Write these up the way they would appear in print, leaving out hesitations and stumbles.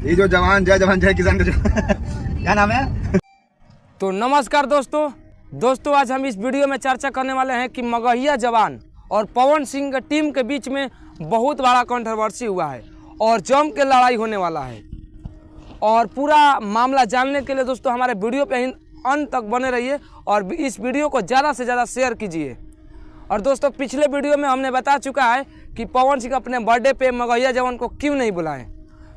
ये जो जवान जय किसान का जो क्या नाम है। तो नमस्कार दोस्तों आज हम इस वीडियो में चर्चा करने वाले हैं कि मगहिया जवान और पवन सिंह की टीम के बीच में बहुत बड़ा कंट्रोवर्सी हुआ है और जम के लड़ाई होने वाला है। और पूरा मामला जानने के लिए दोस्तों हमारे वीडियो पे अंत तक बने रहिए और इस वीडियो को ज़्यादा से ज़्यादा शेयर कीजिए। और दोस्तों पिछले वीडियो में हमने बता चुका है कि पवन सिंह अपने बर्थडे पे मगहिया जवान को क्यों नहीं बुलाएं।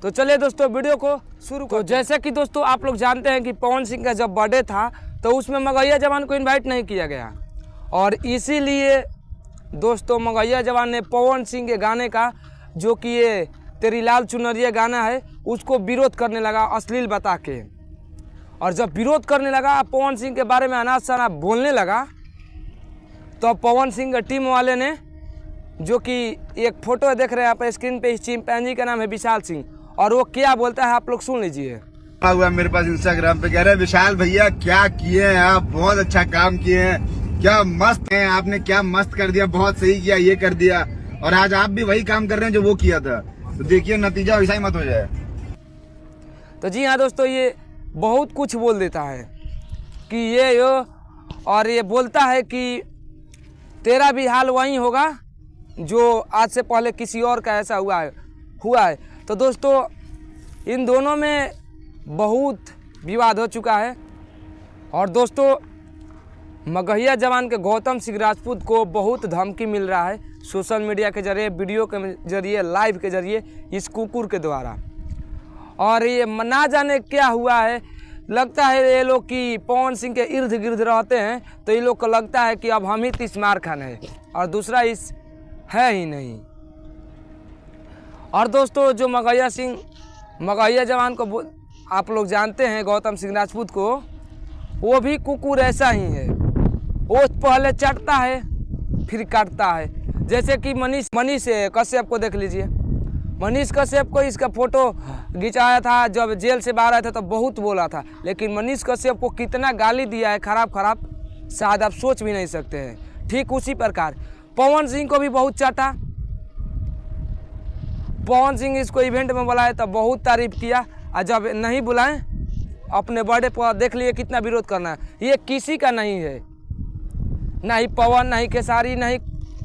तो चलिए दोस्तों वीडियो को शुरू करो। जैसे कि दोस्तों आप लोग जानते हैं कि पवन सिंह का जब बर्थडे था तो उसमें मगहिया जवान को इनवाइट नहीं किया गया और इसीलिए दोस्तों मगहिया जवान ने पवन सिंह के गाने का जो कि ये तेरी लाल चुनरिया गाना है उसको विरोध करने लगा अश्लील बता के। और जब विरोध करने लगा पवन सिंह के बारे में अनाप शनाप बोलने लगा तो पवन सिंह के टीम वाले ने जो कि एक फ़ोटो देख रहे हैं आप स्क्रीन पे, इस चिंपैंजी का नाम है विशाल सिंह और वो क्या बोलता है आप लोग सुन लीजिए। हुआ मेरे पास इंस्टाग्राम पे कह रहे हैं विशाल भैया क्या किए हैं आप, बहुत अच्छा काम किए हैं, क्या मस्त है आपने, क्या मस्त कर दिया, बहुत सही किया, ये कर दिया। और आज आप भी वही काम कर रहे हैं जो वो किया था, तो देखिए नतीजा वैसा ही मत हो जाए। तो जी हाँ दोस्तों ये बहुत कुछ बोल देता है कि ये और ये बोलता है कि तेरा भी हाल वही होगा जो आज से पहले किसी और का ऐसा हुआ है। तो दोस्तों इन दोनों में बहुत विवाद हो चुका है। और दोस्तों मगहिया जवान के गौतम सिंह राजपूत को बहुत धमकी मिल रहा है सोशल मीडिया के जरिए, वीडियो के जरिए, लाइव के जरिए, इस कुकुर के द्वारा। और ये ना जाने क्या हुआ है, लगता है ये लोग कि पवन सिंह के इर्द गिर्द रहते हैं तो ये लोग को लगता है कि अब हम ही तीस मार खान है और दूसरा इस है ही नहीं। और दोस्तों जो मगहिया जवान को आप लोग जानते हैं गौतम सिंह राजपूत को, वो भी कुकुर ऐसा ही है। वो पहले चटता है फिर काटता है। जैसे कि मनीष कश्यप को देख लीजिए। मनीष कश्यप को इसका फोटो खिंचाया था जब जेल से बाहर आया था तो बहुत बोला था, लेकिन मनीष कश्यप को कितना गाली दिया है खराब शायद आप सोच भी नहीं सकते हैं। ठीक उसी प्रकार पवन सिंह को भी बहुत चाटा। पवन सिंह इसको इवेंट में बुलाए तो बहुत तारीफ किया और जब नहीं बुलाएं अपने बर्थडे पर देख लिए कितना विरोध करना है। ये किसी का नहीं है, ना ही पवन, ना ही खेसारी, ना ही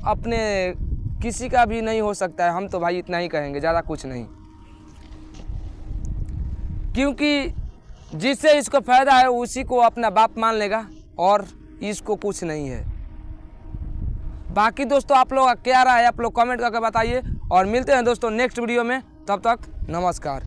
अपने किसी का भी नहीं हो सकता है। हम तो भाई इतना ही कहेंगे, ज़्यादा कुछ नहीं, क्योंकि जिससे इसको फ़ायदा है उसी को अपना बाप मान लेगा और इसको कुछ नहीं है। बाकी दोस्तों आप लोग क्या राय है आप लोग कमेंट करके बताइए और मिलते हैं दोस्तों नेक्स्ट वीडियो में। तब तक नमस्कार।